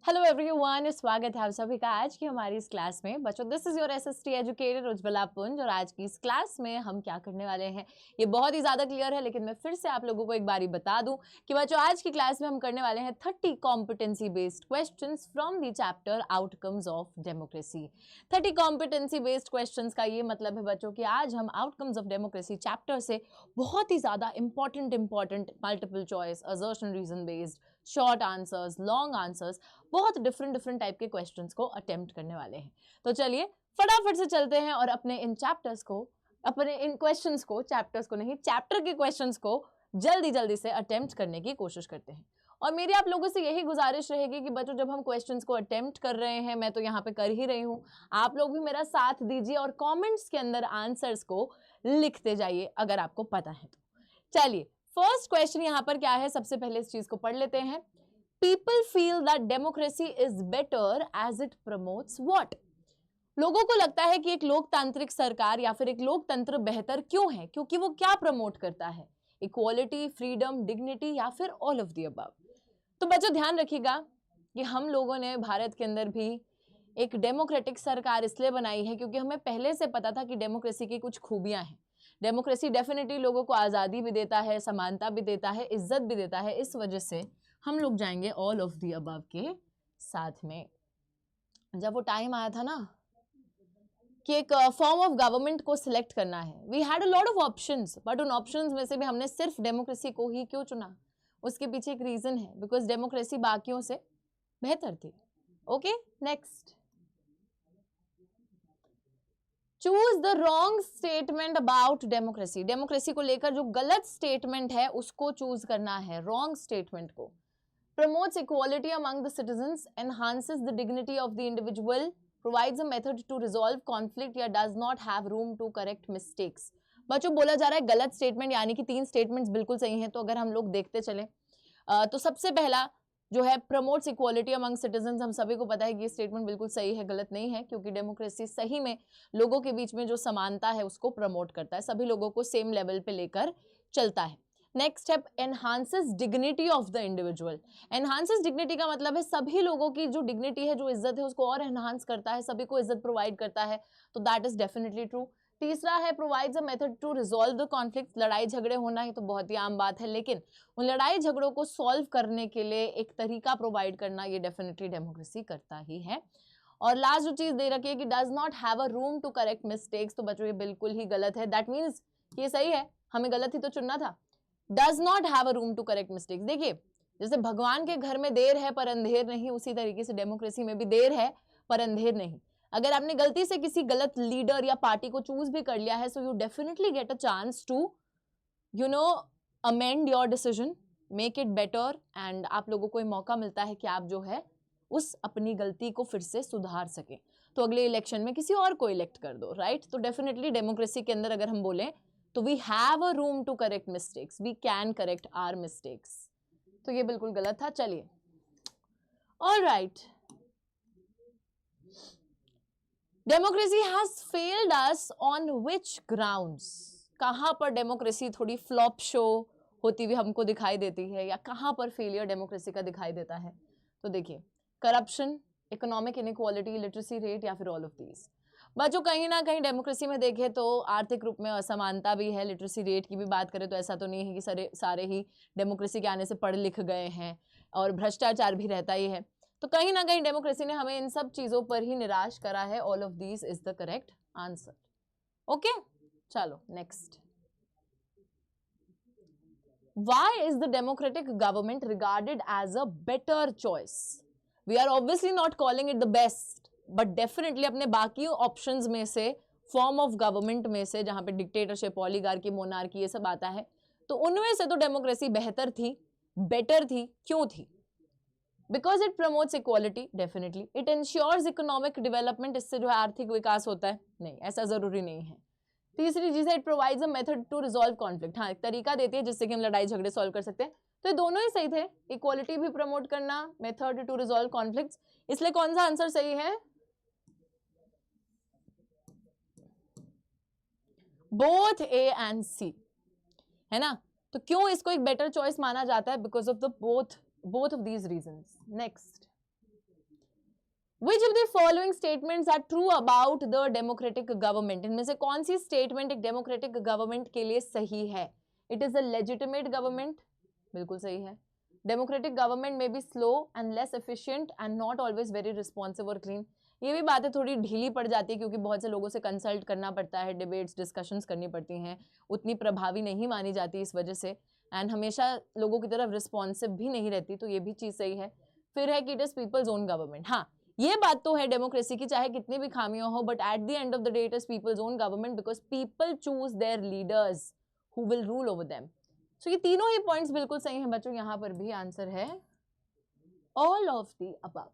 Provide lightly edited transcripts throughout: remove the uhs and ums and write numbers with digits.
Hello everyone, स्वागत है आप सभी का आज की हमारी इस क्लास में। बच्चों, this is your SST educator Ujjwala पुंज और आज की इस क्लास में हम क्या करने वाले हैं ये बहुत ही ज़्यादा क्लियर है, लेकिन मैं फिर से आप लोगों को एक बारी बता दूं कि बच्चों आज की क्लास में हम करने वाले हैं 30 competency based questions from the chapter outcomes of democracy. 30 competency based questions का ये मतलब है बच्चों कि आज हम आउटकम्स ऑफ डेमोक्रेसी चैप्टर से बहुत ही ज़्यादा important multiple choice, assertion reason based, short answers, long answers, बहुत डिफरेंट टाइप के क्वेश्चंस को अटेम्प्ट करने वाले हैं। तो चलिए फटाफट से चलते हैं और अपने इन क्वेश्चंस को, चैप्टर्स को नहीं, चैप्टर के क्वेश्चंस को जल्दी से अटेम्प्ट करने की कोशिश करते हैं। और मेरी आप लोगों से यही गुजारिश रहेगी कि बच्चों जब हम क्वेश्चंस को अटेम्प्ट कर रहे हैं, मैं तो यहाँ पे कर ही रही हूँ, आप लोग भी मेरा साथ दीजिए और कॉमेंट्स के अंदर आंसर्स को लिखते जाइए अगर आपको पता है तो। चलिए फर्स्ट क्वेश्चन यहाँ पर क्या है, सबसे पहले इस चीज को पढ़ लेते हैं। People feel that democracy is better as it promotes what. लोगों को लगता है कि एक लोकतांत्रिक सरकार या फिर एक लोकतंत्र बेहतर क्यों है, क्योंकि वो क्या प्रमोट करता है, इक्वालिटी, फ्रीडम, डिग्निटी या फिर ऑल ऑफ द अबव। तो बच्चों ध्यान रखिएगा कि हम लोगों ने भारत के अंदर भी एक डेमोक्रेटिक सरकार इसलिए बनाई है क्योंकि हमें पहले से पता था कि डेमोक्रेसी की कुछ खूबियां हैं। डेमोक्रेसी डेफिनेटली लोगों को आज़ादी भी देता है, समानता भी देता है, इज्जत भी देता है। इस वजह से हम लोग जाएंगे ऑल ऑफ द अबव के साथ में। जब वो टाइम आया था ना कि एक फॉर्म ऑफ गवर्नमेंट को सिलेक्ट करना है, we had a lot of options, but उन ऑप्शंस में से भी हमने सिर्फ डेमोक्रेसी को ही क्यों चुना, उसके पीछे एक रीजन है, बिकॉज डेमोक्रेसी बाकियों से बेहतर थी। Okay, next. Choose the wrong statement about democracy. Democracy को लेकर जो गलत स्टेटमेंट है उसको चूज करना है, रॉन्ग स्टेटमेंट को। Promotes equality among the citizens, enhances the dignity of the individual, provides a method to resolve conflict या does not have room to correct mistakes. बच्चों बोला जा रहा है गलत स्टेटमेंट, यानी कि 3 स्टेटमेंट्स बिल्कुल सही हैं। तो अगर हम लोग देखते चले तो सबसे पहला जो है प्रमोट्स इक्वालिटी अमंग सिटीजंस, हम सभी को पता है कि ये स्टेटमेंट बिल्कुल सही है, गलत नहीं है, क्योंकि डेमोक्रेसी सही में लोगों के बीच में जो समानता है उसको प्रमोट करता है, सभी लोगों को सेम लेवल पे लेकर चलता है। Next step, enhances dignity of the individual. Enhances dignity का मतलब है सभी लोगों की जो डिग्निटी है, जो इज्जत है, उसको और एनहांस करता है, सभी को इज्जत प्रोवाइड करता है, तो दैट इज डेफिनेटली ट्रू। तीसरा है provides a method to resolve the conflict. लड़ाई झगड़े होना ही तो बहुत ही आम बात है, लेकिन उन लड़ाई झगड़ों को सॉल्व करने के लिए एक तरीका प्रोवाइड करना, ये डेफिनेटली डेमोक्रेसी करता ही है। और लास्ट जो चीज दे रखी है कि does not have a room to correct mistakes, तो बच्चों ये बिल्कुल ही गलत है। दैट मीन्स ये सही है, हमें गलत ही तो चुनना था। Does not have a room to correct mistakes. देखिए जैसे भगवान के घर में देर है पर अंधेर नहीं, उसी तरीके से डेमोक्रेसी में भी देर है पर अंधेर नहीं। अगर आपने गलती से किसी गलत लीडर या पार्टी को चूज भी कर लिया है, so you definitely get a chance to amend your decision, make it better, and आप लोगों को ये मौका मिलता है कि आप जो है उस अपनी गलती को फिर से सुधार सके, तो अगले इलेक्शन में किसी और को इलेक्ट कर दो, राइट। तो डेफिनेटली डेमोक्रेसी के अंदर अगर हम बोलें तो we have a room to correct mistakes, we can correct our mistakes, तो ये बिल्कुल गलत था। चलिए, alright. Democracy has failed us on which grounds. कहां पर डेमोक्रेसी थोड़ी फ्लॉप शो होती हुई हमको दिखाई देती है, या कहां पर फेलियर डेमोक्रेसी का दिखाई देता है। तो देखिए, corruption, economic inequality, literacy rate, या फिर ऑल ऑफ दीज। बच्चों कहीं ना कहीं डेमोक्रेसी में देखें तो आर्थिक रूप में असमानता भी है। लिटरेसी रेट की भी बात करें तो ऐसा तो नहीं है कि सारे ही डेमोक्रेसी के आने से पढ़ लिख गए हैं, और भ्रष्टाचार भी रहता ही है। तो कहीं ना कहीं डेमोक्रेसी ने हमें इन सब चीजों पर ही निराश करा है। All of these is the correct answer. Okay, चलो next. Why is the democratic government regarded as a better choice? We are obviously not calling it the best, but definitely अपने बाकी ऑप्शंस में से, फॉर्म ऑफ गवर्नमेंट में से, जहां पे dictatorship, oligarchy, monarchy ये सब आता है, तो उनमें से तो डेमोक्रेसी बेहतर थी, बेटर थी। क्यों थी? Because it promotes equality, definitely. It ensures economic development, इससे जो है आर्थिक विकास होता है, नहीं ऐसा जरूरी नहीं है। तीसरी चीज है it provides a method to resolve conflict, हाँ एक तरीका देती है जिससे कि हम लड़ाई झगड़े सॉल्व कर सकते हैं। तो ये दोनों ही सही थे, इक्वालिटी भी प्रमोट करना, मेथड टू रिजॉल्व कॉन्फ्लिक्ट्स। इसलिए कौन सा आंसर सही है? बोथ ए एंड सी, है ना। तो क्यों इसको एक बेटर चॉइस माना जाता है? Because of the both of these reasons. Next, Which of the following statements are true about the democratic government? इनमें से कौन सी स्टेटमेंट एक डेमोक्रेटिक गवर्नमेंट के लिए सही है? It is a legitimate government, बिल्कुल सही है. Democratic government may be slow and less efficient and not always very responsive or clean. ये भी बातें थोड़ी ढीली पड़ जाती है क्योंकि बहुत से लोगों से कंसल्ट करना पड़ता है, डिबेट्स डिस्कशंस करनी पड़ती हैं, उतनी प्रभावी नहीं मानी जाती इस वजह से, एंड हमेशा लोगों की तरफ रिस्पॉन्सिव भी नहीं रहती, तो ये भी चीज़ सही है. फिर है कि it is people's own government. हाँ, ये बात तो है डेमोक्रेसी की, चाहे कितनी भी खामियां हो, but at the end of the day it is people's own government because people choose their leaders who will rule over them. So ये तीनों ही पॉइंट्स बिल्कुल सही हैं बच्चों. यहां पर भी आंसर है all of the above.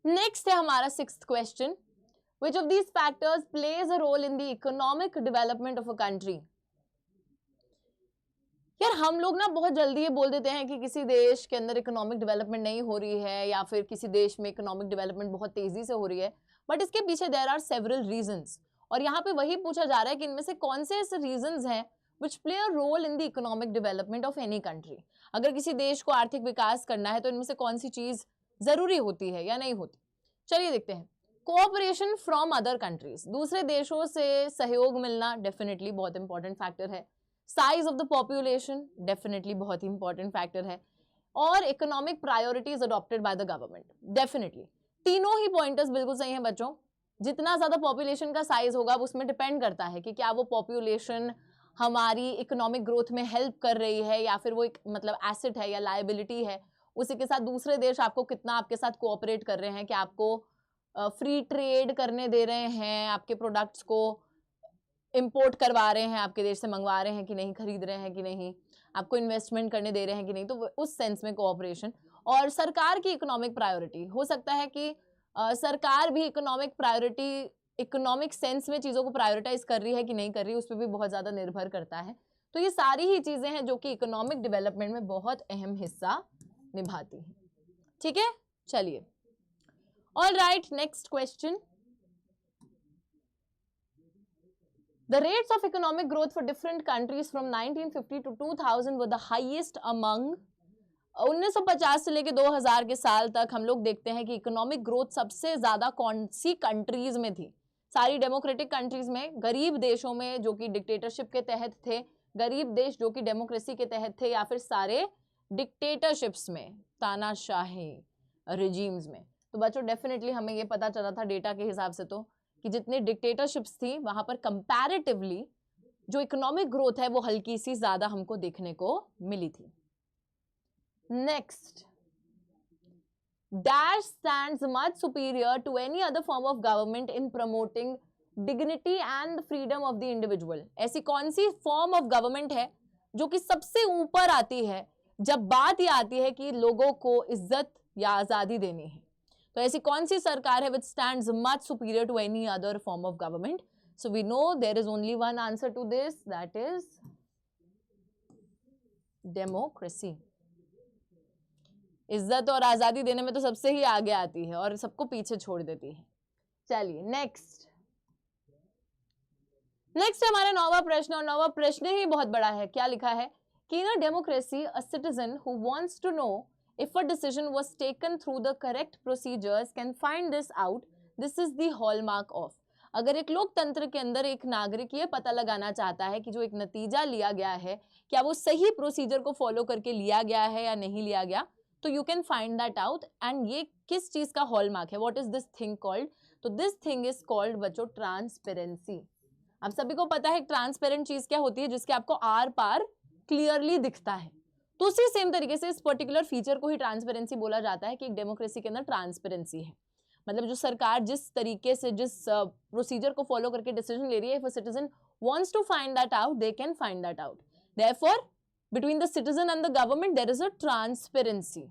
Next है हमारा 6th question. Which of these factors plays a role in the economic development of a country? यार हम लोग ना बहुत जल्दी ये बोल देते हैं कि किसी देश के अंदर इकोनॉमिक डेवलपमेंट नहीं हो रही है या फिर किसी देश में इकोनॉमिक डेवलपमेंट बहुत तेजी से हो रही है, बट इसके पीछे देयर आर सेवरल रीजंस. और यहाँ पे वही पूछा जा रहा है कि इनमें से कौन से ऐसे रीजंस हैं which play a role in the economic development of any country. अगर किसी देश को आर्थिक विकास करना है तो इनमें से कौन सी चीज जरूरी होती है या नहीं होती. चलिए देखते हैं. कोऑपरेशन फ्रॉम अदर कंट्रीज, दूसरे देशों से सहयोग मिलना डेफिनेटली बहुत इंपॉर्टेंट फैक्टर है. Size of the population definitely बहुत ही इंपॉर्टेंट फैक्टर है. और economic priorities adopted by the government, definitely तीनों ही पॉइंटर्स बिल्कुल सही हैं बच्चों. जितना ज्यादा पॉपुलेशन का साइज होगा उसमें डिपेंड करता है कि क्या वो पॉपुलेशन हमारी इकोनॉमिक ग्रोथ में हेल्प कर रही है या फिर वो एक मतलब एसेट है या लायबिलिटी है. उसी के साथ दूसरे देश आपको कितना आपके साथ कोऑपरेट कर रहे हैं, कि आपको फ्री ट्रेड करने दे रहे हैं, आपके प्रोडक्ट्स को इंपोर्ट करवा रहे हैं, आपके देश से मंगवा रहे हैं कि नहीं, खरीद रहे हैं कि नहीं, आपको इन्वेस्टमेंट करने दे रहे हैं कि नहीं. तो उस सेंस में कोऑपरेशन. और सरकार की इकोनॉमिक प्रायोरिटी, हो सकता है कि सरकार भी इकोनॉमिक प्रायोरिटी, इकोनॉमिक सेंस में चीज़ों को प्रायोरिटाइज कर रही है कि नहीं कर रही, उस पर भी बहुत ज़्यादा निर्भर करता है. तो ये सारी ही चीज़ें हैं जो कि इकोनॉमिक डेवलपमेंट में बहुत अहम हिस्सा निभाती हैं. ठीक है, चलिए. All right, next question. The rates of economic growth for different countries from 1950 to 2000 were the highest among 1950 से लेके 2000 के साल तक हम लोग देखते हैं कि इकोनॉमिक ग्रोथ सबसे ज्यादा कौन सी कंट्रीज में थी. सारी डेमोक्रेटिक कंट्रीज में, गरीब देशों में जो कि डिक्टेटरशिप के तहत थे, गरीब देश जो कि डेमोक्रेसी के तहत थे, या फिर सारे डिक्टेटरशिप्स में, तानाशाही रिजीम्स में. तो बच्चों डेफिनेटली हमें ये पता चला था डेटा के हिसाब से तो कि जितनी डिक्टेटरशिप्स थी वहां पर कंपैरेटिवली जो इकोनॉमिक ग्रोथ है वो हल्की सी ज्यादा हमको देखने को मिली थी. Next, dash stands much superior to any other form of government in promoting dignity and freedom of the individual. ऐसी कौन सी फॉर्म ऑफ गवर्नमेंट है जो कि सबसे ऊपर आती है जब बात ये आती है कि लोगों को इज्जत या आजादी देनी है? तो ऐसी कौन सी सरकार है which stands much superior to any other form of government? So we know there is only one answer to this, that is democracy. इज्जत और आजादी देने में तो सबसे ही आगे आती है और सबको पीछे छोड़ देती है. चलिए नेक्स्ट. नेक्स्ट हमारा 9वां प्रश्न, और 9वां प्रश्न ही बहुत बड़ा है. क्या लिखा है कि in a democracy a citizen who wants to know if a decision was taken through the correct procedures can find this out. This is the hallmark of. अगर एक लोकतंत्र के अंदर एक नागरिक ये पता लगाना चाहता है कि जो एक नतीजा लिया गया है क्या वो सही प्रोसीजर को फॉलो करके लिया गया है या नहीं लिया गया, तो you can find that out. And ये किस चीज का हॉलमार्क है, what is this thing called? तो दिस थिंग इज कॉल्ड बच्चों ट्रांसपेरेंसी. आप सभी को पता है ट्रांसपेरेंट चीज क्या होती है, जिसके आपको आर पार क्लियरली दिखता है. तो उसी सेम तरीके से इस पर्टिकुलर फीचर को ही ट्रांसपेरेंसी बोला जाता है कि एक डेमोक्रेसी के अंदर ट्रांसपेरेंसी है. मतलब जो सरकार जिस तरीके से जिस प्रोसीजर को फॉलो करके डिसीजन ले रही है, if a citizen wants to find that out they can find that out. Therefore between the citizen and the government there is a transparency.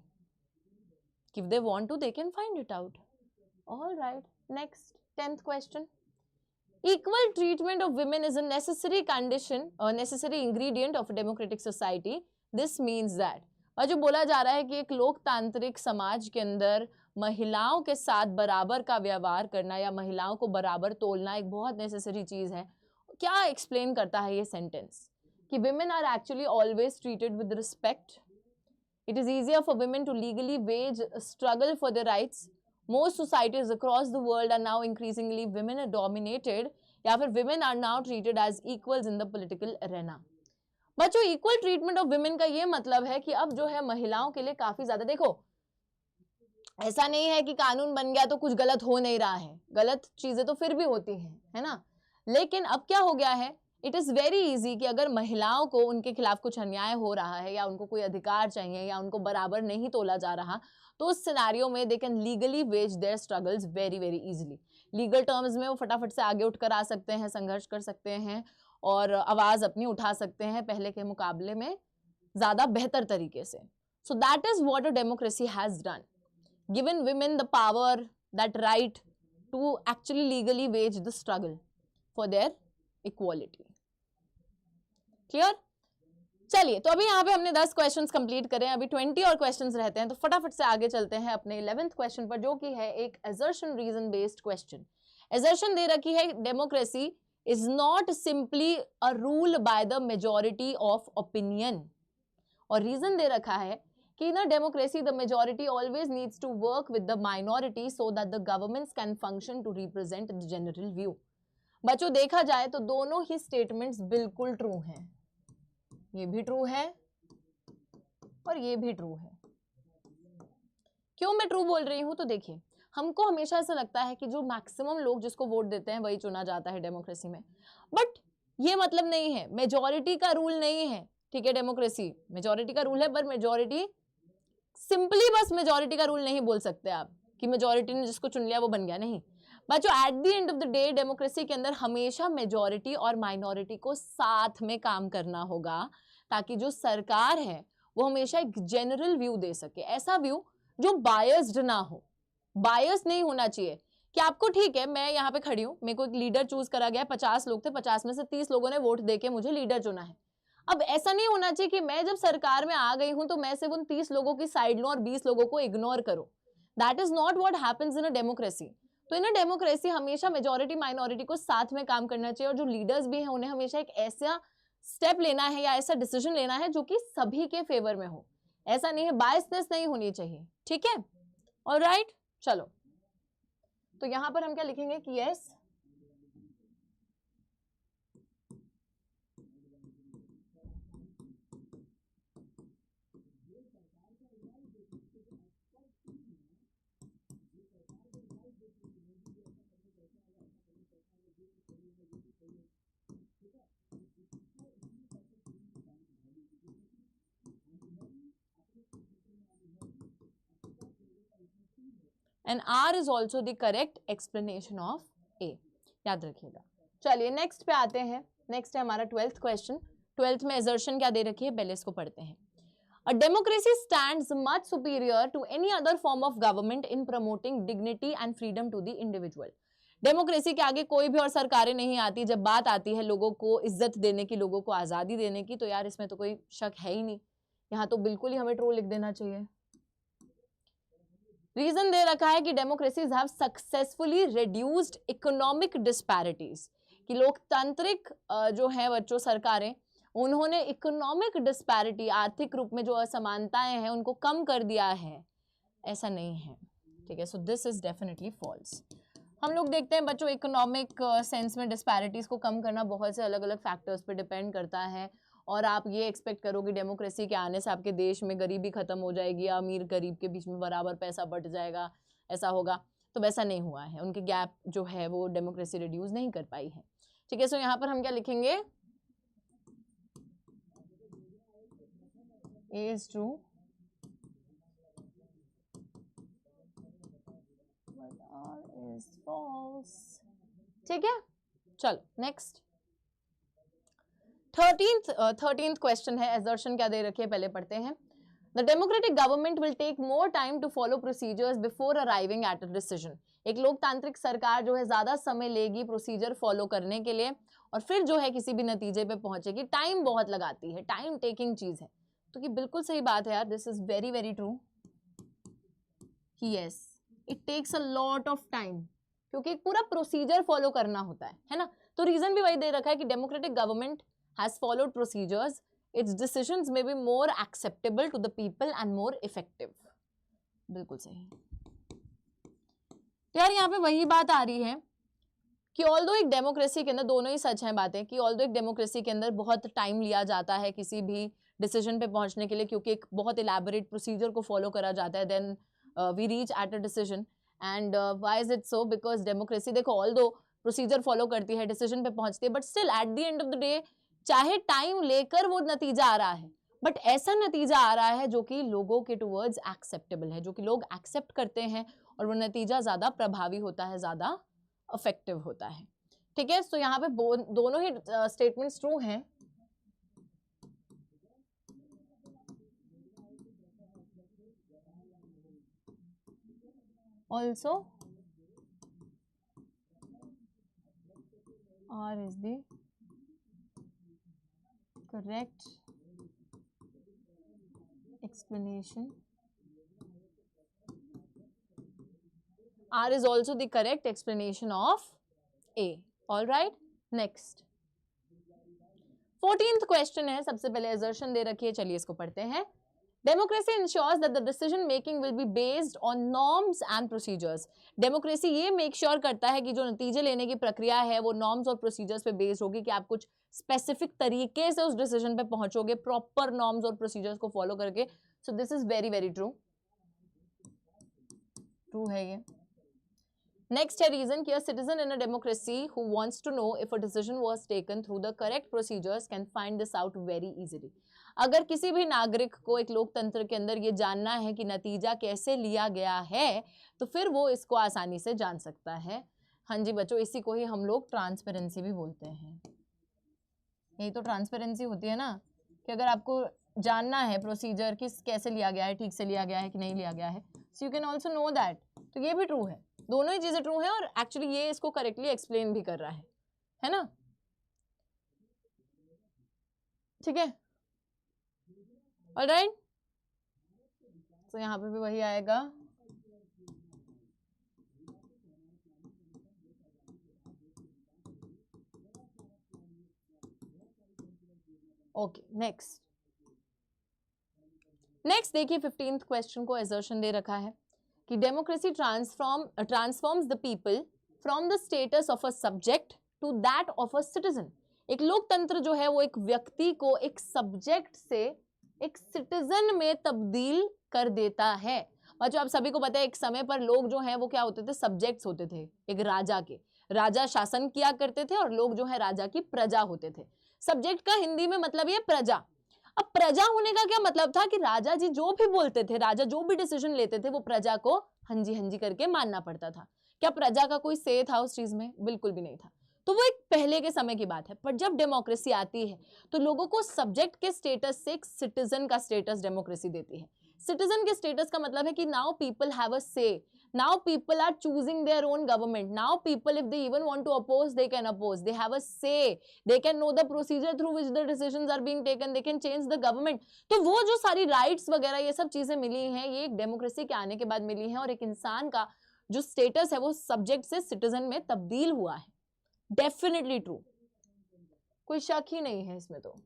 If they want to they can find it out. All right, next 10th question. Equal treatment of women is a necessary condition or necessary ingredient of a democratic society. This means that, और जो बोला जा रहा है कि एक लोकतांत्रिक समाज के अंदर महिलाओं के साथ बराबर का व्यवहार करना या महिलाओं को बराबर तोलना एक बहुत नेसेसरी चीज है. क्या एक्सप्लेन करता है ये सेंटेंस कि women are actually always treated with respect. It is easier for women to legally wage a struggle for their rights. Most societies across the world are now increasingly women dominated, या फिर women are now treated as equals in the political arena. बच्चों, equal treatment of women का ये मतलब है कि अब जो है महिलाओं के लिए काफी ज्यादा, देखो ऐसा नहीं है कि कानून बन गया तो कुछ गलत हो नहीं रहा है, गलत चीजें तो फिर भी होती हैं, है ना, लेकिन अब क्या हो गया है, इट इज वेरी इजी कि अगर महिलाओं को उनके खिलाफ कुछ अन्याय हो रहा है या उनको कोई अधिकार चाहिए या उनको बराबर नहीं तोला जा रहा, तो उस सिनेरियो में they can legally wage their struggles very very easily. Legal terms में वो फटाफट से आगे उठकर आ सकते हैं, संघर्ष कर सकते हैं और आवाज अपनी उठा सकते हैं पहले के मुकाबले में ज्यादा बेहतर तरीके से. So that is what a democracy has done, given women the power, that right to actually legally wage the struggle for their equality. Clear? चलिए, तो अभी यहाँ पे हमने 10 क्वेश्चंस कंप्लीट करे, अभी 20 और क्वेश्चंस रहते हैं, तो फटाफट से आगे चलते हैं अपने 11th क्वेश्चन पर, जो कि है एक assertion reason based question. assertion दे रखी है, democracy is not simply a rule by the majority of opinion, और रीजन दे रखा है कि ना democracy the majority always needs to work with the minority so that the governments can function to represent the general view. बच्चों, देखा जाए तो दोनों ही स्टेटमेंट्स बिल्कुल ट्रू हैं, ये भी ट्रू है और ये भी ट्रू है. क्यों मैं ट्रू बोल रही हूं, तो देखिए, हमको हमेशा ऐसा लगता है कि जो मैक्सिमम लोग जिसको वोट देते हैं वही चुना जाता है डेमोक्रेसी में, बट ये मतलब नहीं है, मेजॉरिटी का रूल नहीं है. ठीक है, डेमोक्रेसी मेजॉरिटी का रूल है, पर मेजॉरिटी सिंपली बस मेजॉरिटी का रूल नहीं बोल सकते आप कि मेजॉरिटी ने जिसको चुन लिया वो बन गया, नहीं बच्चों. Eight the end of the day democracy के अंदर हमेशा मेजॉरिटी और माइनॉरिटी को साथ में काम करना होगा, ताकि जो सरकार है वो हमेशा एक जनरल व्यू दे सके, ऐसा व्यू जो बायस्ड ना हो. बायस नहीं होना चाहिए कि आपको, ठीक है मैं यहाँ पे खड़ी हूँ, मेरे को एक लीडर चूज करा गया, 50 लोग थे, 50 में से 30 लोगों ने वोट देके मुझे लीडर चुना है. अब ऐसा नहीं होना चाहिए कि मैं जब सरकार में आ गई हूं तो मैं सिर्फ उन 30 लोगों की साइड लूं और 20 लोगों को इग्नोर करूं. That is not what happens in a democracy. तो इन अ डेमोक्रेसी हमेशा मेजॉरिटी माइनॉरिटी को साथ में काम करना चाहिए, और जो लीडर्स भी हैं उन्हें हमेशा एक ऐसा स्टेप लेना है या ऐसा डिसीजन लेना है जो कि सभी के फेवर में हो. ऐसा नहीं है, बायसनेस नहीं होनी चाहिए. ठीक है, ऑलराइट, चलो, तो यहां पर हम क्या लिखेंगे कि yes and R is also the correct explanation of A. याद रखिएगा. चलिए नेक्स्ट पे आते हैं. नेक्स्ट है हमारा 12th क्वेश्चन. 12th में assertion क्या दे रखी है, पहले इसको पढ़ते हैं. A democracy stands much superior to any other form of government in promoting dignity and freedom to the individual. Democracy के आगे कोई भी और सरकारें नहीं आती. जब बात आती है लोगों को इज्जत देने की, लोगों को आजादी देने की, तो यार इसमें तो कोई शक है ही नहीं. यहाँ तो बिल्कुल ही हमें ट्रू लिख देना चाहिए. रीजन दे रखा है कि democracies have successfully reduced economic disparities, कि लोकतांत्रिक जो है बच्चों सरकारें, उन्होंने इकोनॉमिक डिस्पैरिटी, आर्थिक रूप में जो असमानताएं हैं उनको कम कर दिया है. ऐसा नहीं है. ठीक है, so this is definitely false. हम लोग देखते हैं बच्चों, इकोनॉमिक सेंस में डिस्पैरिटीज को कम करना बहुत से अलग अलग फैक्टर्स पे डिपेंड करता है, और आप ये एक्सपेक्ट करोगे डेमोक्रेसी के आने से आपके देश में गरीबी खत्म हो जाएगी, अमीर गरीब के बीच में बराबर पैसा बंट जाएगा, ऐसा होगा, तो वैसा नहीं हुआ है. उनके गैप जो है वो डेमोक्रेसी रिड्यूस नहीं कर पाई है. ठीक है, सो यहाँ पर हम क्या लिखेंगे, A is true but R is false. ठीक है, चलो नेक्स्ट. 13th क्वेश्चन है. assertion क्या दे रखी है, पहले पढ़ते हैं. The democratic government will take more time to follow procedures before arriving at a decision. एक लोकतांत्रिक सरकार जो है ज्यादा समय लेगी प्रोसीजर फॉलो करने के लिए, और फिर जो है किसी भी नतीजे पे पहुंचेगी. टाइम बहुत लगाती है, टाइम टेकिंग चीज है. तो कि बिल्कुल सही बात है यार, this is very very true. Yes, it takes a lot of time, क्योंकि एक पूरा प्रोसीजर फॉलो करना होता है ना. तो रीजन भी वही दे रखा है कि democratic government has followed procedures its decisions may be more acceptable to the people and more effective. बिल्कुल सही। यार यहाँ पे वही बात आ रही है कि ऑल्दो एक डेमोक्रेसी के अंदर, दोनों ही सच हैं बातें, कि ऑल्दो एक डेमोक्रेसी के अंदर बहुत टाइम लिया जाता है किसी भी डिसीजन पे पहुंचने के लिए, क्योंकि एक बहुत इलेबोरेट प्रोसीजर को फॉलो करा जाता है, then we reach at a decision. And why is it so? Because democracy, देखो ऑल्दो प्रोसीजर फॉलो करती है, डिसीजन पे पहुंचती है, but still at the end of the day चाहे टाइम लेकर वो नतीजा आ रहा है, बट ऐसा नतीजा आ रहा है जो कि लोगों के टुवर्ड्स एक्सेप्टेबल है, जो कि लोग एक्सेप्ट करते हैं, और वो नतीजा ज्यादा प्रभावी होता है, ज्यादा इफेक्टिव होता है। ठीक है, तो यहाँ पे दोनों ही स्टेटमेंट्स ट्रू हैं। Also R is the correct explanation. R is also the correct explanation of A. All right. Next. 14th question है, सबसे पहले assertion दे रखी है, चलिए इसको पढ़ते हैं। Democracy ensures that the decision making will be based on norms and procedures. Democracy ये मेक श्योर करता है कि जो नतीजे लेने की प्रक्रिया है वो नॉर्म्स और प्रोसीजर्स पे बेस्ड होगी, कि आप कुछ स्पेसिफिक तरीके से उस डिसीजन पे पहुंचोगे, प्रॉपर नॉर्म्स और प्रोसीजर्स को फॉलो करके। सो this is very very true, true है ये। नेक्स्ट है रीजन कि a citizen in a democracy who wants to know if a decision was taken through the correct procedures can find this out very easily. अगर किसी भी नागरिक को एक लोकतंत्र के अंदर ये जानना है कि नतीजा कैसे लिया गया है, तो फिर वो इसको आसानी से जान सकता है। हाँ जी बच्चों, इसी को ही हम लोग ट्रांसपेरेंसी भी बोलते हैं। यही तो ट्रांसपेरेंसी होती है ना, कि अगर आपको जानना है प्रोसीजर किस कैसे लिया गया है, ठीक से लिया गया है कि नहीं लिया गया है, so you can also know that. तो ये भी ट्रू है, दोनों ही चीजें ट्रू हैं, और एक्चुअली ये इसको करेक्टली एक्सप्लेन भी कर रहा है ना। ठीक है, ऑलराइट। तो यहाँ पे भी वही आएगा। ओके, नेक्स्ट देखिए 15th क्वेश्चन को assertion दे रखा है कि democracy transforms the people from the status of a subject to that of a citizen. एक लोकतंत्र जो है वो एक व्यक्ति को एक सब्जेक्ट से एक सिटीजन में तब्दील कर देता है। बच्चों आप सभी को पता है, एक समय पर लोग जो हैं वो क्या होते थे, सब्जेक्ट्स होते थे एक राजा के। राजा शासन किया करते थे और लोग जो है राजा की प्रजा होते थे। सब्जेक्ट का हिंदी में मतलब ये प्रजा। अब प्रजा होने का क्या मतलब था कि राजा जी जो भी बोलते थे, राजा जो भी डिसीजन लेते थे, वो प्रजा को हंजी करके मानना पड़ता था। क्या प्रजा का कोई से था उस चीज में? बिल्कुल भी नहीं था। तो वो एक पहले के समय की बात है। पर जब डेमोक्रेसी आती है तो लोगों को सब्जेक्ट के स्टेटस से एक सिटीजन का स्टेटस डेमोक्रेसी देती है। सिटीजन के स्टेटस का मतलब है कि नाउ पीपल हैव अ से, now people are choosing their own government, now people if they even want to oppose they can oppose, they have a say, they can know the procedure through which the decisions are being taken, they can change the government। तो वो जो सारी rights वगैरह ये सब चीजें मिली हैं, ये एक डेमोक्रेसी के आने के बाद मिली हैं, और एक इंसान का जो स्टेटस है वो सब्जेक्ट से सिटीजन में तब्दील हुआ है। डेफिनेटली ट्रू, कोई शक ही नहीं है इसमें। तो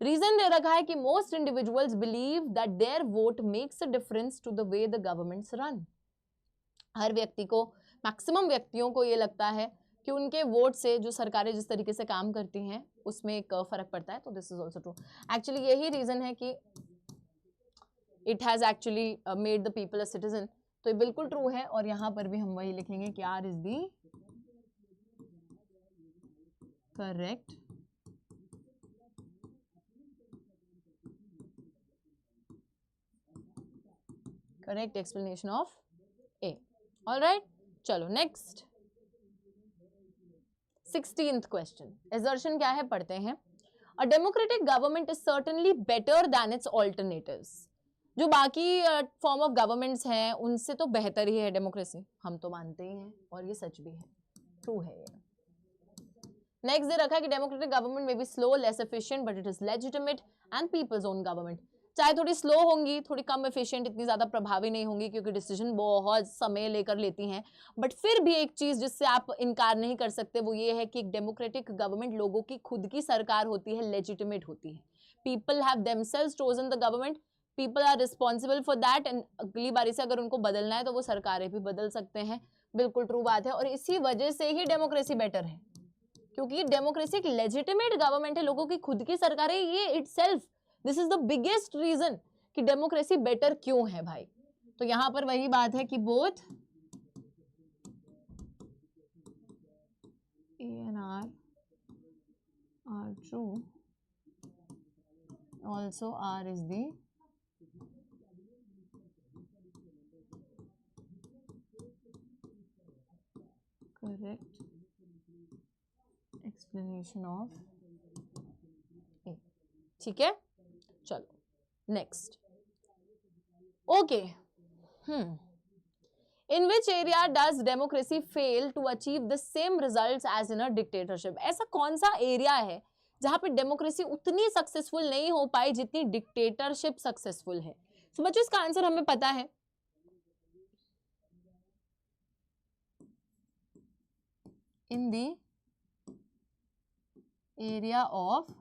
रीजन दे रखा है कि most individuals believe that their vote makes a difference to the way the governments run. हर व्यक्ति को, मैक्सिमम व्यक्तियों को ये लगता है कि उनके वोट से जो सरकारें जिस तरीके से काम करती हैं उसमें एक फर्क पड़ता है। तो this is also true. Actually यही रीजन है कि it has actually made the people a citizen. तो ये बिल्कुल ट्रू है, और यहाँ पर भी हम वही लिखेंगे कि R is the correct correct explanation of A. All right, चलो next 16th question। assertion क्या है पढ़ते हैं। A democratic government is certainly better than its alternatives। जो बाकी फॉर्म ऑफ गवर्नमेंट्स हैं उनसे तो बेहतर ही है डेमोक्रेसी, हम तो मानते ही हैं, और ये सच भी है, ट्रू है ये। नेक्स्ट दे रखा है कि डेमोक्रेटिक गवर्नमेंट में be slow, less efficient, but it is legitimate and people's own government. चाहे थोड़ी स्लो होंगी, थोड़ी कम एफिशिएंट, इतनी ज्यादा प्रभावी नहीं होंगी क्योंकि डिसीजन बहुत समय लेकर लेती हैं, बट फिर भी एक चीज जिससे आप इनकार नहीं कर सकते वो ये है कि एक डेमोक्रेटिक गवर्नमेंट लोगों की खुद की सरकार होती है, लेजिटिमेट होती है। People have themselves chosen the government, people are responsible for that, and अगली बारी से अगर उनको बदलना है तो वो सरकारें भी बदल सकते हैं। बिल्कुल ट्रू बात है, और इसी वजह से ही डेमोक्रेसी बेटर है, क्योंकि डेमोक्रेसी एक लेजिटिमेट गवर्नमेंट है, लोगों की खुद की सरकार है। ये itself, this is the biggest reason कि डेमोक्रेसी बेटर क्यों है भाई। तो यहां पर वही बात है कि both A and R are true, also R is the correct explanation of A। ठीक है, चलो next. Okay, In which area does democracy fail to achieve the same results as in a dictatorship? ऐसा कौन सा area है जहां पे democracy उतनी सक्सेसफुल नहीं हो पाई जितनी डिक्टेटरशिप सक्सेसफुल है? तो बच्चों इसका आंसर हमें पता है, in the area of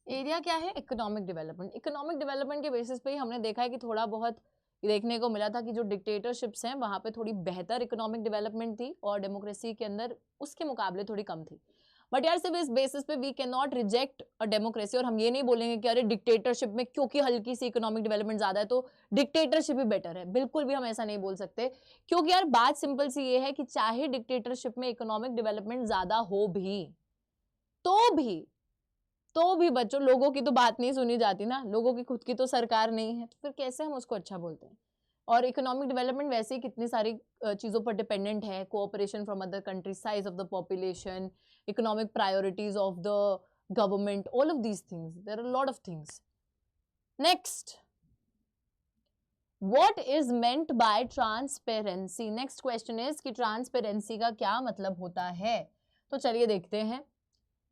area क्या है? Economic development. इकोनॉमिक डेवलपमेंट के बेसिस पे ही हमने देखा है कि थोड़ा बहुत देखने को मिला था कि जो डिक्टेटरशिप्स हैं वहां पे थोड़ी बेहतर इकोनॉमिक डेवलपमेंट थी और डेमोक्रेसी के अंदर उसके मुकाबले थोड़ी कम थी। बट यार सिर्फ इस बेसिस पे we cannot reject a democracy, और हम ये नहीं बोलेंगे कि अरे डिक्टेटरशिप में क्योंकि हल्की सी इकोनॉमिक डेवलपमेंट ज्यादा है तो डिक्टेटरशिप ही बेटर है। बिल्कुल भी हम ऐसा नहीं बोल सकते, क्योंकि यार बात सिंपल सी ये है कि चाहे डिक्टेटरशिप में इकोनॉमिक डेवलपमेंट ज्यादा हो भी तो भी बच्चों लोगों की तो बात नहीं सुनी जाती ना, लोगों की खुद की तो सरकार नहीं है, तो फिर कैसे हम उसको अच्छा बोलते हैं। और इकोनॉमिक डेवलपमेंट वैसे ही कितनी सारी चीज़ों पर डिपेंडेंट है, cooperation from other countries, size of the population, economic priorities of the government, all of these things, there are lot of things. Next, what is meant by transparency? Next question is कि transparency का क्या मतलब होता है, तो चलिए देखते हैं।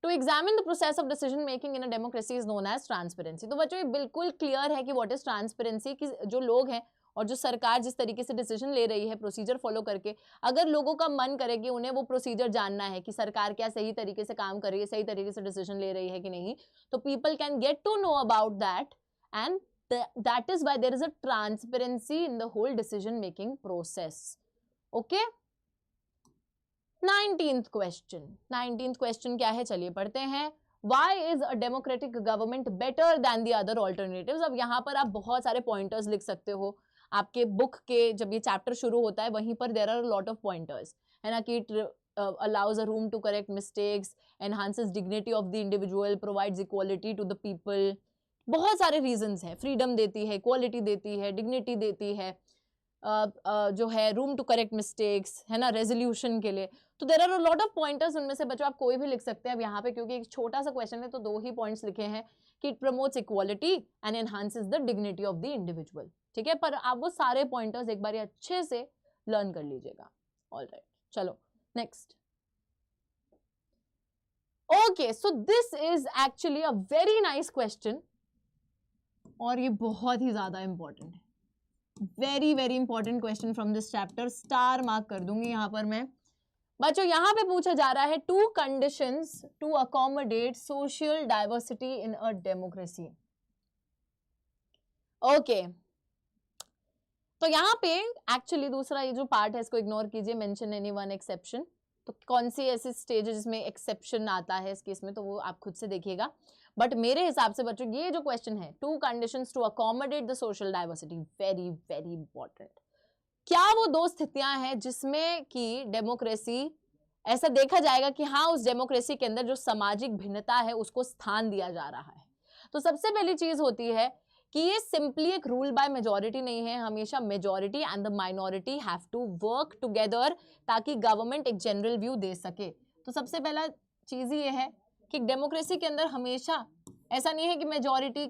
To examine the process of decision making in a democracy is known as transparency। तो बच्चों ये बिल्कुल क्लियर है कि what is transparency, कि जो लोग हैं और जो सरकार जिस तरीके से डिसीजन ले रही है प्रोसीजर फॉलो करके, अगर लोगों का मन करे कि उन्हें वो प्रोसीजर जानना है कि सरकार क्या सही तरीके से काम कर रही है, सही तरीके से डिसीजन ले रही है कि नहीं, तो people can get to know about that, and that is why there is a transparency in the whole decision making process. Okay, 19th question क्या है, चलिए पढ़ते हैं। Why is a democratic government better than the other alternatives? अब यहाँ पर आप बहुत सारे पॉइंटर्स लिख सकते हो, आपके बुक के जब ये चैप्टर शुरू होता है वहीं पर there are lot of pointers, है ना, कि allows a room to correct mistakes, enhances dignity of the individual, provides equality to the people, बहुत सारे रीजंस हैं, फ्रीडम देती है, इक्वालिटी देती है, डिग्निटी देती है, जो है रूम टू करेक्ट मिस्टेक्स, है ना, रेजोल्यूशन के लिए। तो there are a lot of pointers, उनमें से बच्चों आप कोई भी लिख सकते हैं। अब यहाँ पे क्योंकि एक छोटा सा क्वेश्चन है तो 2 ही पॉइंट्स लिखे हैं कि it promotes equality and enhances the dignity of the individual. ठीक है, पर आप वो सारे पॉइंटर्स एक बार अच्छे से लर्न कर लीजिएगा। ऑलराइट, चलो next. Okay, so this is actually a very nice question और ये बहुत ही ज्यादा इंपॉर्टेंट है, very very important question from this chapter, star mark कर दूंगी यहां पर मैं। बच्चों यहाँ पे पूछा जा रहा है 2 conditions to accommodate social diversity in a democracy. Okay, तो यहाँ पे एक्चुअली दूसरा ये जो पार्ट है इसको इग्नोर कीजिए, मेंशन एनी वन एक्सेप्शन। तो कौन सी ऐसी स्टेज है जिसमें एक्सेप्शन आता है इस केस में, तो वो आप खुद से देखिएगा। बट मेरे हिसाब से बच्चों ये जो क्वेश्चन है 2 conditions to accommodate the social diversity, very very important. क्या वो 2 स्थितियां हैं जिसमें कि डेमोक्रेसी ऐसा देखा जाएगा कि हाँ उस डेमोक्रेसी के अंदर जो सामाजिक भिन्नता है उसको स्थान दिया जा रहा है। तो सबसे पहली चीज होती है कि ये सिंपली एक रूल बाय मेजॉरिटी नहीं है, हमेशा majority and the minority have to work together ताकि गवर्नमेंट एक जनरल व्यू दे सके। तो सबसे पहला चीज ये है कि डेमोक्रेसी के अंदर हमेशा ऐसा नहीं है कि मेजॉरिटी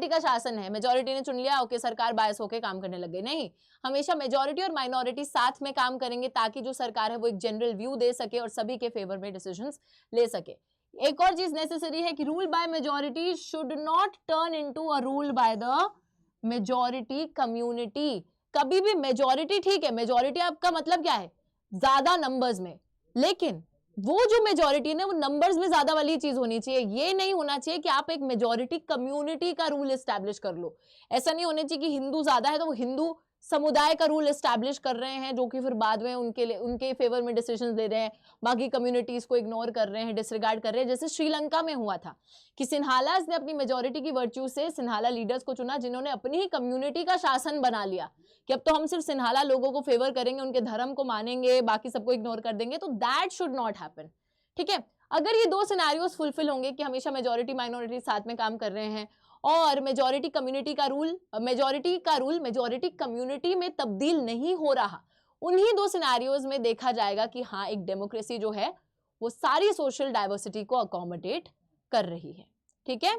का शासन है, मेजॉरिटी ने चुन लिया, ओके सरकार बायस होकर काम करने लग गई, नहीं, हमेशा मेजॉरिटी और माइनॉरिटी साथ में काम करेंगे ताकि जो सरकार है वो एक जनरल व्यू दे सके और सभी के फेवर में डिसीजंस ले सके। एक और चीज नेसेसरी है कि rule by majority should not turn into a rule by the majority community. कभी भी मेजॉरिटी, ठीक है, मेजॉरिटी आपका मतलब क्या है, ज्यादा नंबर्स में, लेकिन वो जो मेजॉरिटी है वो नंबर्स में ज्यादा वाली चीज होनी चाहिए। ये नहीं होना चाहिए कि आप एक मेजॉरिटी कम्युनिटी का रूल एस्टैब्लिश कर लो। ऐसा नहीं होना चाहिए कि हिंदू ज्यादा है तो वो हिंदू समुदाय का रूल एस्टैब्लिश कर रहे हैं जो कि फिर बाद में उनके फेवर में डिसीजंस ले रहे हैं, बाकी कम्युनिटीज को इग्नोर कर रहे हैं, डिसरिगार्ड कर रहे हैं। जैसे श्रीलंका में हुआ था कि सिन्हालास ने अपनी मेजॉरिटी की वर्च्यू से सिन्हाला लीडर्स को चुना जिन्होंने अपनी ही कम्युनिटी का शासन बना लिया कि अब तो हम सिर्फ सिन्हाला लोगों को फेवर करेंगे, उनके धर्म को मानेंगे, बाकी सबको इग्नोर कर देंगे। तो दैट शुड नॉट हैपन, ठीक है। अगर ये दो सिनेरियोस फुलफिल होंगे कि हमेशा मेजॉरिटी माइनॉरिटी साथ में काम कर रहे हैं और मेजॉरिटी कम्युनिटी में तब्दील नहीं हो रहा, उन्हीं दो सिनेरियोज में देखा जाएगा कि हाँ एक डेमोक्रेसी जो है वो सारी सोशल डाइवर्सिटी को अकोमोडेट कर रही है, ठीक है।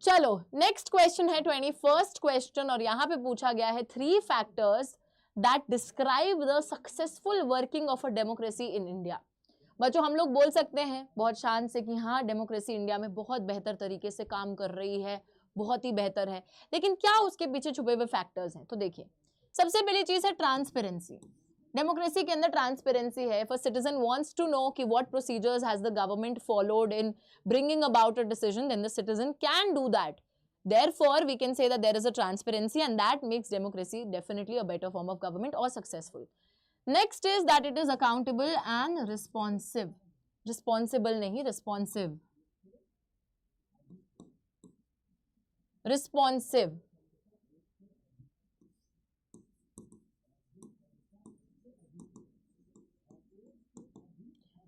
चलो नेक्स्ट क्वेश्चन है 21st क्वेश्चन और यहां पे पूछा गया है 3 factors that describe the successful working of a democracy in India. बच्चों हम लोग बोल सकते हैं बहुत शान से कि हाँ डेमोक्रेसी इंडिया में बहुत बेहतर तरीके से काम कर रही है, बहुत ही बेहतर है, लेकिन क्या उसके पीछे छुपे हुए फैक्टर्स हैं? तो देखिए सबसे पहली चीज है ट्रांसपेरेंसी। डेमोक्रेसी के अंदर ट्रांसपेरेंसी है। If a citizen wants to know कि what procedures has the government followed in bringing about a decision, then the citizen can do that. Therefore, we can say that there is a transparency and that makes democracy definitely a better form of government or successful. Next is that it is accountable and responsive. Responsible नहीं, responsive. Responsive.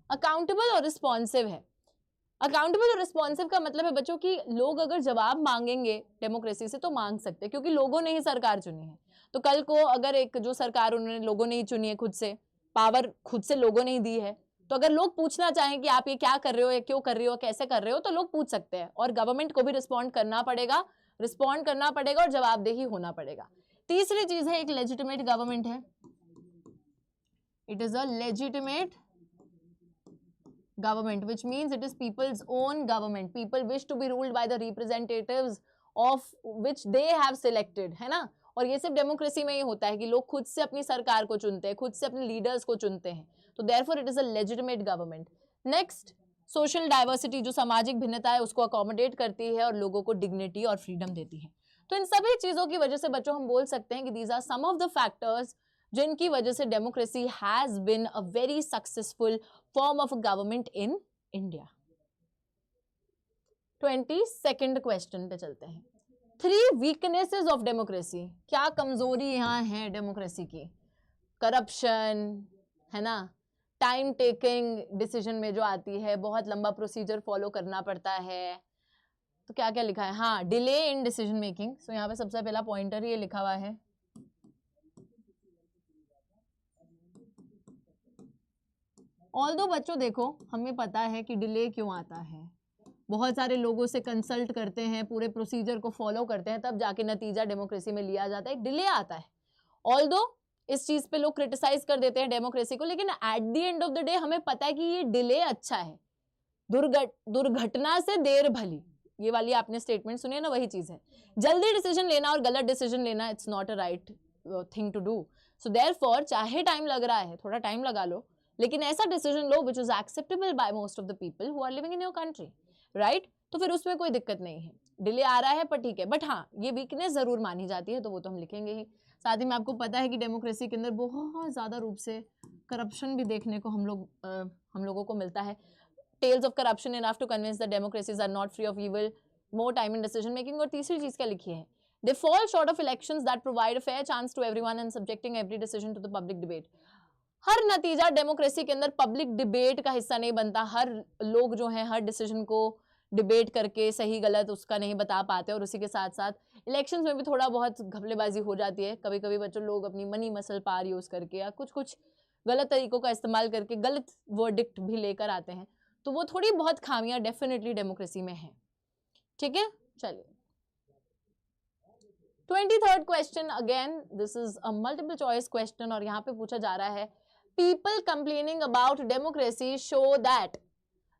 Accountable और responsive है। Accountable और responsive का मतलब है बच्चों की लोग अगर जवाब मांगेंगे डेमोक्रेसी से तो मांग सकते हैं क्योंकि लोगों ने ही सरकार चुनी है। तो कल को अगर एक जो सरकार उन्होंने लोगों ने ही चुनी है, खुद से पावर खुद से लोगों ने ही दी है, तो अगर लोग पूछना चाहें कि आप ये क्या कर रहे हो या क्यों कर रहे हो, कैसे कर रहे हो, तो लोग पूछ सकते हैं और गवर्नमेंट को भी रिस्पॉन्ड करना पड़ेगा और जवाबदेही होना पड़ेगा। तीसरी चीज है एक लेजिटिमेट गवर्नमेंट है। It is a legitimate government, which means it is people's own government. People wish to be ruled by the representatives of which they have selected, है ना। और ये सिर्फ डेमोक्रेसी में ही होता है कि लोग खुद से अपनी सरकार को चुनते हैं, खुद से अपने लीडर्स को चुनते हैं। तो therefore it is a legitimate government. Next, social diversity, जो सामाजिक भिन्नता है उसको अकोमोडेट करती है और लोगों को डिग्निटी और फ्रीडम देती है। तो इन सभी चीजों की वजह से बच्चों हम बोल सकते हैं कि these are some of the factors जिनकी वजह से democracy has been a very successful form of government in India. 22nd question पे चलते हैं। 3 वीकनेसेस ऑफ डेमोक्रेसी। क्या कमजोरी यहाँ है डेमोक्रेसी की? करप्शन है ना, टाइम टेकिंग डिसीजन में जो आती है, बहुत लंबा प्रोसीजर फॉलो करना पड़ता है। तो क्या क्या लिखा है? हाँ, डिले इन डिसीजन मेकिंग। सो यहाँ पे सबसे पहला पॉइंटर ये लिखा हुआ है। ऑल्दो बच्चों देखो हमें पता है कि डिले क्यों आता है, बहुत सारे लोगों से कंसल्ट करते हैं, पूरे प्रोसीजर को फॉलो करते हैं, तब जाके नतीजा डेमोक्रेसी में लिया जाता है, डिले आता है। ऑल्दो इस चीज पे लोग क्रिटिसाइज कर देते हैं डेमोक्रेसी को, लेकिन eight the end of the day हमें पता है कि ये डिले अच्छा है। दुर्घटना से देर भली, ये वाली आपने स्टेटमेंट सुनी है ना, वही चीज है। जल्दी डिसीजन लेना और गलत डिसीजन लेना, it's not a right thing to do. So therefore चाहे टाइम लग रहा है, थोड़ा टाइम लगा लो, लेकिन ऐसा डिसीजन लो which is acceptable by most of the people who are living in your country, right. तो फिर उसमें कोई दिक्कत नहीं है, डिले आ रहा है पर ठीक है। बट हाँ, ये वीकनेस जरूर मानी जाती है, तो वो तो हम लिखेंगे ही। साथ ही में आपको पता है कि डेमोक्रेसी के अंदर बहुत ज्यादा रूप से करप्शन भी देखने को हम लोगों को मिलता है। Tales of corruption enough to convince that democracies are not free of evil, more time in decision making. और तीसरी चीज क्या लिखी है? They fall short of elections that provide a fair chance to everyone and subjecting every decision to the public debate. हर नतीजा democracy के अंदर पब्लिक डिबेट का हिस्सा नहीं बनता। हर लोग जो है हर डिसीजन को डिबेट करके सही गलत उसका नहीं बता पाते, और उसी के साथ साथ इलेक्शंस में भी थोड़ा बहुत घपलेबाजी हो जाती है। कभी कभी बच्चों लोग अपनी मनी मसल पावर यूज करके या कुछ कुछ गलत तरीकों का इस्तेमाल करके गलत वर्डिक्ट भी लेकर आते हैं, तो वो थोड़ी बहुत खामियां डेफिनेटली डेमोक्रेसी में है। ठीक है, चलिए 23rd question, again this is a multiple choice question, और यहाँ पे पूछा जा रहा है people complaining about democracy show that,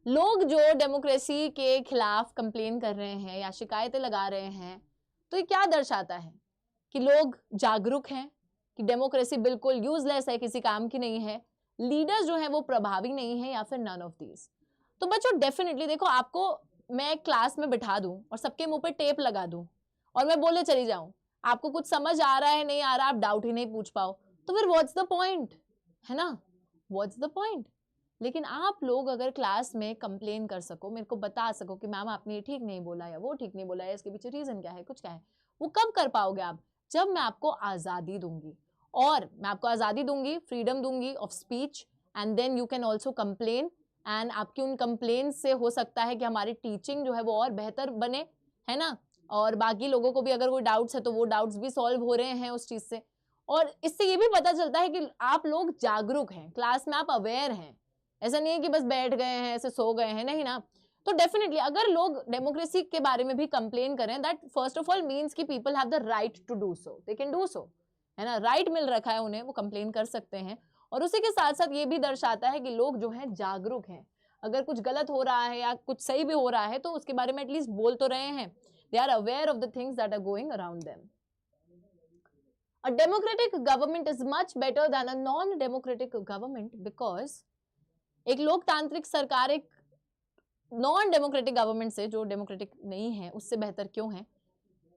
लोग जो डेमोक्रेसी के खिलाफ कंप्लेन कर रहे हैं या शिकायतें लगा रहे हैं, तो ये क्या दर्शाता है कि लोग जागरूक हैं, कि डेमोक्रेसी बिल्कुल यूजलेस है, किसी काम की नहीं है, लीडर्स जो है वो प्रभावी नहीं है, या फिर नन ऑफ दीज। तो बच्चों डेफिनेटली देखो, आपको मैं क्लास में बिठा दूं और सबके मुंह पे टेप लगा दूं और मैं बोले चली जाऊं, आपको कुछ समझ आ रहा है नहीं आ रहा, आप डाउट ही नहीं पूछ पाओ, तो फिर व्हाट्स द पॉइंट, है ना, व्हाट्स द पॉइंट। लेकिन आप लोग अगर क्लास में कंप्लेन कर सको, मेरे को बता सको कि मैम आपने ये ठीक नहीं बोला या वो ठीक नहीं बोला है, इसके पीछे रीजन क्या है, कुछ क्या है, वो कब कर पाओगे आप, जब मैं आपको आजादी दूंगी, और मैं आपको आजादी दूंगी, फ्रीडम दूंगी of speech, and then you can also complain, and आपकी उन कंप्लेन से हो सकता है कि हमारी टीचिंग जो है वो और बेहतर बने, है ना, और बाकी लोगों को भी अगर कोई डाउट्स है तो वो डाउट्स भी सॉल्व हो रहे हैं उस चीज से। और इससे ये भी पता चलता है कि आप लोग जागरूक हैं, क्लास में आप अवेयर हैं, ऐसा नहीं है कि बस बैठ गए हैं ऐसे सो गए हैं, नहीं ना। तो डेफिनेटली अगर लोग डेमोक्रेसी के बारे में भी कंप्लेन करें, that first of all means कि people have the right to do so, they can do so, है ना, राइट मिल रखा है उन्हें, वो कंप्लेन कर सकते हैं। और उसी के साथ साथ ये भी दर्शाता है कि लोग जो हैं जागरूक हैं, अगर कुछ गलत हो रहा है या कुछ सही भी हो रहा है तो उसके बारे में एटलीस्ट बोल तो रहे हैं, they are aware of the things that are going around them. A democratic government is much better than a non-democratic government because एक लोकतांत्रिक सरकार एक नॉन डेमोक्रेटिक गवर्नमेंट से, जो डेमोक्रेटिक नहीं है, उससे बेहतर क्यों है?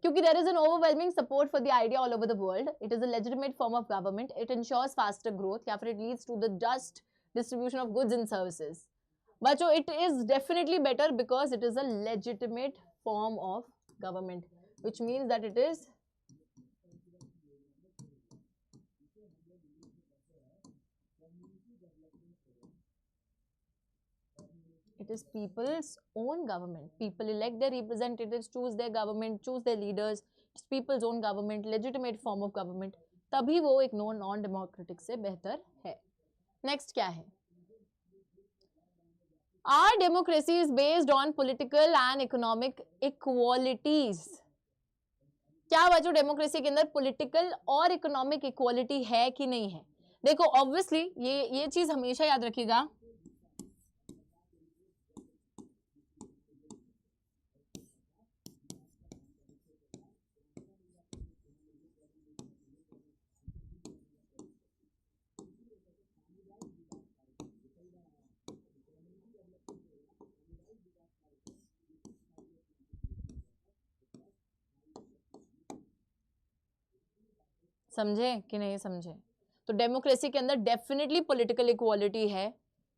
क्योंकि there is an overwhelming support for the idea all over the world. It is a legitimate form of government. It ensures faster growth, या फिर it leads to the just distribution of goods and services. बच्चों, it is definitely better because it is a legitimate form of government, which means that it is people's own government. People elect their representatives, choose their government, choose their leaders. It's people's own government, legitimate form of government. तभी वो एक non democratic से बेहतर है। Next क्या है? Our democracy is based on political and economic equalities. क्या बच्चों डेमोक्रेसी के अंदर पॉलिटिकल और इकोनॉमिक इक्वालिटी है कि नहीं है? देखो ऑब्वियसली ये चीज हमेशा याद रखिएगा, समझे कि नहीं समझे? तो डेमोक्रेसी के अंदर डेफिनेटली पॉलिटिकल इक्वालिटी है,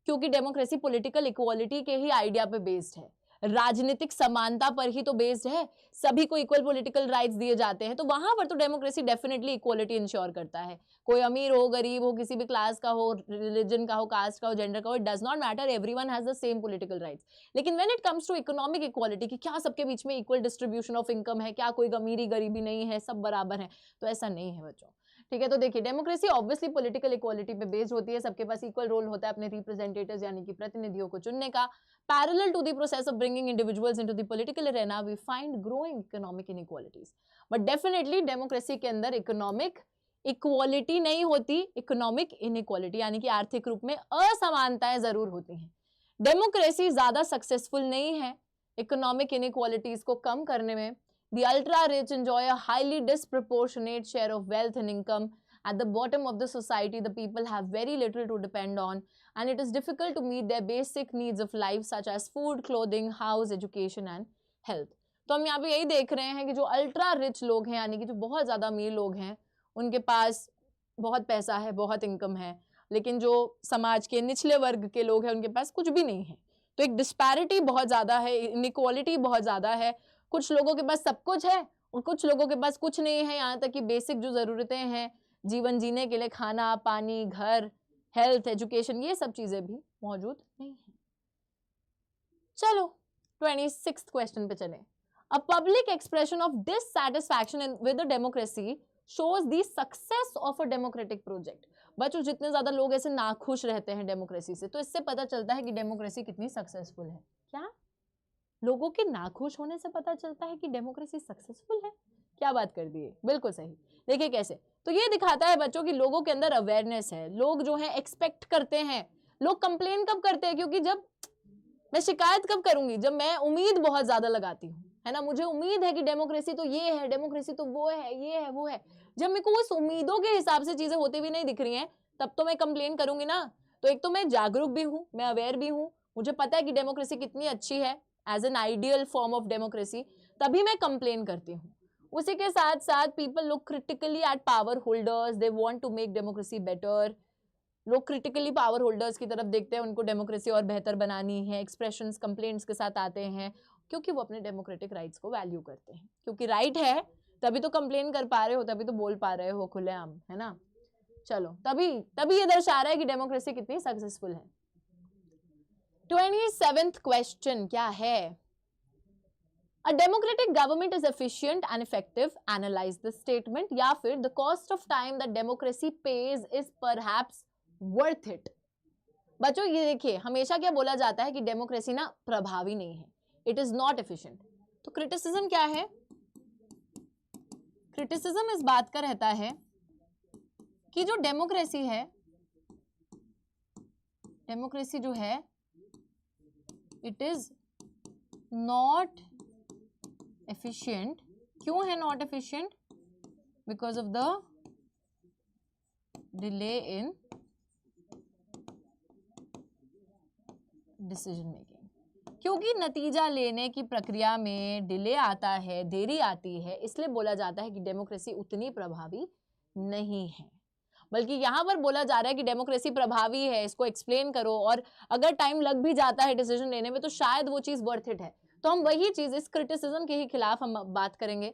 क्योंकि डेमोक्रेसी पॉलिटिकल इक्वालिटी के ही आइडिया पे बेस्ड है, राजनीतिक समानता पर ही तो बेस्ड है, सभी को इक्वल पॉलिटिकल राइट्स दिए जाते हैं, तो वहां पर तो डेमोक्रेसी डेफिनेटली इक्वालिटी इंश्योर करता है। कोई अमीर हो, गरीब हो, किसी भी क्लास का हो, रिलीजन का हो, कास्ट का हो, जेंडर का हो, it does not matter, everyone has the same political rights. लेकिन when it comes to economic equality, कि क्या सबके बीच में इक्वल डिस्ट्रीब्यूशन ऑफ इनकम है, क्या कोई अमीरी गरीबी नहीं है, सब बराबर है, तो ऐसा नहीं है बच्चों। ठीक है, तो देखिए डेमोक्रेसी ऑब्वियसली पॉलिटिकल इक्वालिटी पे बेस्ड होती है, सबके पास इक्वल रोल होता है अपने रिप्रेजेंटेटिव्स यानी कि प्रतिनिधियों को चुनने का। Parallel to the process of bringing individuals into the political arena we find growing economic inequalities, but definitely democracy के अंदर इकोनॉमिक इक्वालिटी नहीं होती, इकोनॉमिक इनइक्वालिटी यानी कि आर्थिक रूप में असमानताएं जरूर होती हैं। डेमोक्रेसी ज्यादा सक्सेसफुल नहीं है इकोनॉमिक इनइक्वालिटीज को कम करने में। The ultra rich enjoy a highly disproportionate share of wealth and income. At the bottom of the society, the people have very little to depend on, and it is difficult to meet their basic needs of life such as food, clothing, house, education and health. तो हम यहाँ पे यही देख रहे हैं कि जो अल्ट्रा रिच लोग हैं यानी कि जो बहुत ज़्यादा अमीर लोग हैं, उनके पास बहुत पैसा है, बहुत इनकम है, लेकिन जो समाज के निचले वर्ग के लोग हैं उनके पास कुछ भी नहीं है। तो एक डिस्पैरिटी बहुत ज़्यादा है, इनइक्वालिटी बहुत ज़्यादा है। कुछ लोगों के पास सब कुछ है और कुछ लोगों के पास कुछ नहीं है, यहाँ तक कि बेसिक जो ज़रूरतें हैं जीवन जीने के लिए, खाना, पानी, घर, हेल्थ, एजुकेशन, ये सब चीजें भी मौजूद नहीं है। चलो 26th क्वेश्चन पे चलें। A public expression of dissatisfaction with the democracy shows the success of a democratic project. बच्चों जितने ज्यादा लोग ऐसे नाखुश रहते हैं डेमोक्रेसी से, तो इससे पता चलता है कि डेमोक्रेसी कितनी सक्सेसफुल है। क्या लोगों के नाखुश होने से पता चलता है कि डेमोक्रेसी सक्सेसफुल है? क्या बात कर दी है, बिल्कुल सही। देखिए कैसे, तो ये दिखाता है बच्चों की लोगों के अंदर अवेयरनेस है, लोग जो है एक्सपेक्ट करते हैं। लोग कंप्लेन कब करते हैं? क्योंकि जब मैं शिकायत कब करूंगी? जब मैं उम्मीद बहुत ज्यादा लगाती हूँ, है ना, मुझे उम्मीद है कि डेमोक्रेसी तो ये है, डेमोक्रेसी तो वो है, ये है, वो है। जब मेरे को उस उम्मीदों के हिसाब से चीजें होती भी नहीं दिख रही हैं, तब तो मैं कंप्लेन करूंगी ना। तो एक तो मैं जागरूक भी हूँ, मैं अवेयर भी हूँ, मुझे पता है कि डेमोक्रेसी कितनी अच्छी है as an ideal form of democracy, तभी मैं कंप्लेन करती हूँ। उसी के साथ साथ people look critically at power holders, they want to make democracy better. लोग क्रिटिकली पावर होल्डर्स की तरफ देखते हैं, उनको डेमोक्रेसी और बेहतर बनानी है। एक्सप्रेशंस कंप्लेंट्स के साथ आते हैं, क्योंकि वो अपने डेमोक्रेटिक राइट्स को वैल्यू करते हैं। क्योंकि राइट है तभी तो कंप्लेन कर पा रहे हो, तभी तो बोल पा रहे हो खुलेआम, है ना। चलो तभी तभी ये दर्शा रहा है कि डेमोक्रेसी कितनी सक्सेसफुल है। 27th क्वेश्चन क्या है? A democratic government is efficient and effective. Analyze the statement. या फिर the cost of time that democracy pays is perhaps worth it. बच्चों ये देखिए, हमेशा क्या बोला जाता है कि डेमोक्रेसी ना प्रभावी नहीं है, इट इज नॉट एफिशिएंट। तो क्रिटिसिज्म क्या है? क्रिटिसिज्म इस बात का रहता है कि जो डेमोक्रेसी है, डेमोक्रेसी जो है इट इज नॉट एफिशिएंट। क्यों है not efficient? Because of the delay in decision making. क्योंकि नतीजा लेने की प्रक्रिया में डिले आता है, देरी आती है, इसलिए बोला जाता है कि डेमोक्रेसी उतनी प्रभावी नहीं है। बल्कि यहां पर बोला जा रहा है कि डेमोक्रेसी प्रभावी है, इसको एक्सप्लेन करो, और अगर टाइम लग भी जाता है डिसीजन लेने में तो शायद वो चीज वर्थ इट है। तो हम वही चीज इस क्रिटिसिज्म के ही खिलाफ हम बात करेंगे।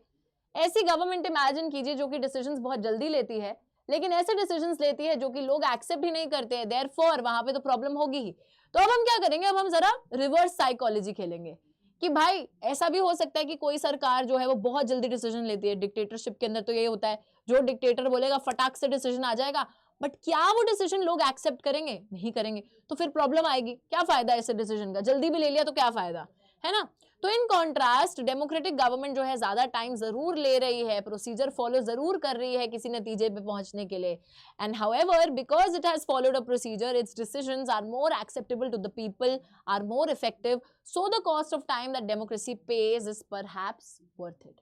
ऐसी गवर्नमेंट इमेजिन कीजिए जो कि डिसीजंस बहुत जल्दी लेती है, लेकिन ऐसे डिसीजंस लेती है जो कि लोग एक्सेप्ट ही नहीं करते हैं, देयरफॉर वहां पे तो प्रॉब्लम होगी ही। तो अब हम क्या करेंगे? अब हम जरा रिवर्स साइकोलॉजी खेलेंगे कि भाई ऐसा भी हो सकता है कि कोई सरकार जो है वो बहुत जल्दी डिसीजन लेती है। डिक्टेटरशिप के अंदर तो यही होता है, जो डिक्टेटर बोलेगा फटाक से डिसीजन आ जाएगा, बट क्या वो डिसीजन लोग एक्सेप्ट करेंगे? नहीं करेंगे, तो फिर प्रॉब्लम आएगी। क्या फायदा ऐसे डिसीजन का? जल्दी भी ले लिया तो क्या फायदा, है ना। तो इन कॉन्ट्रास्ट डेमोक्रेटिक गवर्नमेंट जो है ज्यादा टाइम जरूर ले रही है, प्रोसीजर फॉलो जरूर कर रही है किसी नतीजे पे पहुंचने के लिए, and however because it has followed a procedure its decisions are more acceptable to the people, are more effective, so the cost of time that democracy pays is perhaps worth it.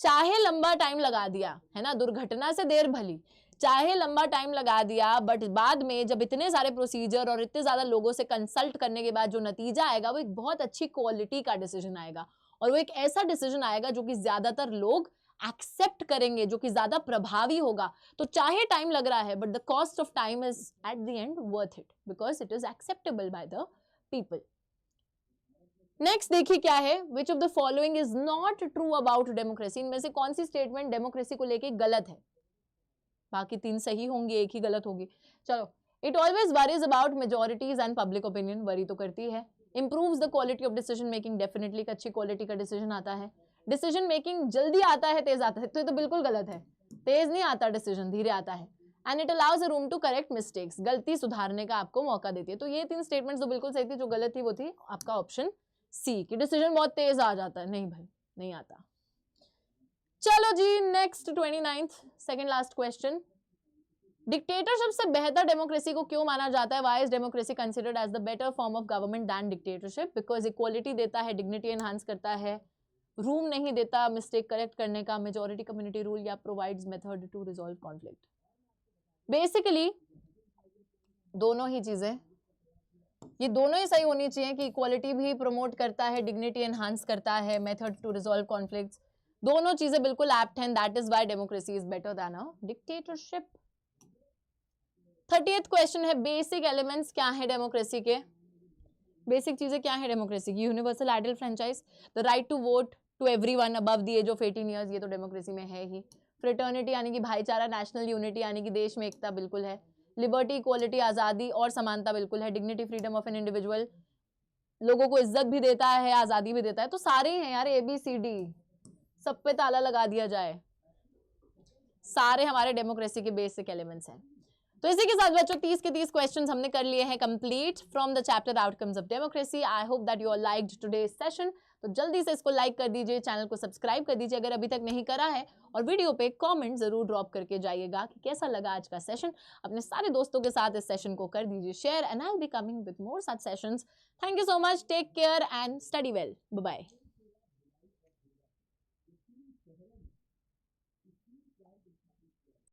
चाहे लंबा time लगा दिया, है ना, दुर्घटना से देर भली, चाहे लंबा टाइम लगा दिया, बट बाद में जब इतने सारे प्रोसीजर और इतने ज्यादा लोगों से कंसल्ट करने के बाद जो नतीजा आएगा वो एक बहुत अच्छी क्वालिटी का डिसीजन आएगा, और वो एक ऐसा डिसीजन आएगा जो कि ज्यादातर लोग एक्सेप्ट करेंगे, जो कि ज्यादा प्रभावी होगा। तो चाहे टाइम लग रहा है, but the cost of time is eight the and worth it because it is acceptable by the people. Next देखिए क्या है, which of the following is not true about democracy. इनमें से कौन सी स्टेटमेंट डेमोक्रेसी को लेके गलत है? बाकी 3 सही होंगी, एक ही गलत होगी। चलो, it always worries about majorities and public opinion. Worry तो करती है। Improves the quality of decision making. Definitely अच्छी क्वालिटी का डिसीजन आता है। डिसीजन मेकिंग जल्दी आता है, तेज आता है, तो ये तो बिल्कुल गलत है। तेज नहीं आता डिसीजन, धीरे आता है। And it allows a room to correct mistakes. गलती सुधारने का आपको मौका देती है। तो ये 3 स्टेटमेंट्स तो बिल्कुल सही थी, जो गलत थी वो थी आपका ऑप्शन सी कि डिसीजन बहुत तेज आ जाता है। नहीं भाई, नहीं आता। चलो जी, next 29th second last question. Dictatorship से बेहतर डेमोक्रेसी को क्यों माना जाता है? Why is democracy considered as the better form of government than dictatorship? Because equality देता है, डिग्निटी एनहांस करता है, रूम नहीं देता मिस्टेक करेक्ट करने का, मेजॉरिटी कम्युनिटी रूल, या provides method to resolve conflict. Basically दोनों ही चीजें, ये दोनों ही सही होनी चाहिए कि इक्वालिटी भी प्रमोट करता है, डिग्निटी एनहांस करता है, मेथड टू रिजॉल्व कॉन्फ्लिक्ट्स, दोनों चीजें बिल्कुल एप्ट हैं। That is why democracy is better than a dictatorship. 30th question है, बेसिक एलिमेंट्स क्या है डेमोक्रेसी के? बेसिक चीजें क्या है डेमोक्रेसी की? Universal ideal franchise, the right to vote to everyone above the age of 18 years, ये तो डेमोक्रेसी में है ही। फ्रेटर्निटी यानी कि भाईचारा, नेशनल यूनिटी यानी कि देश में एकता बिल्कुल है। लिबर्टी, इक्वालिटी, आज़ादी और समानता बिल्कुल है। Dignity, freedom of an individual, लोगों को इज्जत भी देता है, आज़ादी भी देता है। तो सारे हैं यार, ABCD, सब पे ताला लगा दिया जाए, सारे हमारे डेमोक्रेसी के बेसिक एलिमेंट्स हैं। तो इसी के साथ बच्चों 30 के 30 क्वेश्चंस हमने कर लिए हैं complete from the chapter outcomes of democracy. I hope that you are liked today's session. तो जल्दी से इसको लाइक कर दीजिए, चैनल को सब्सक्राइब कर दीजिए अगर अभी तक नहीं करा है, और वीडियो पे कमेंट जरूर ड्रॉप करके जाइएगा कि कैसा लगा आज का सेशन। अपने सारे दोस्तों के साथ इस सेशन को कर दीजिए share, and I will be coming with more such sessions. Thank you so much, take care and study well, bye bye.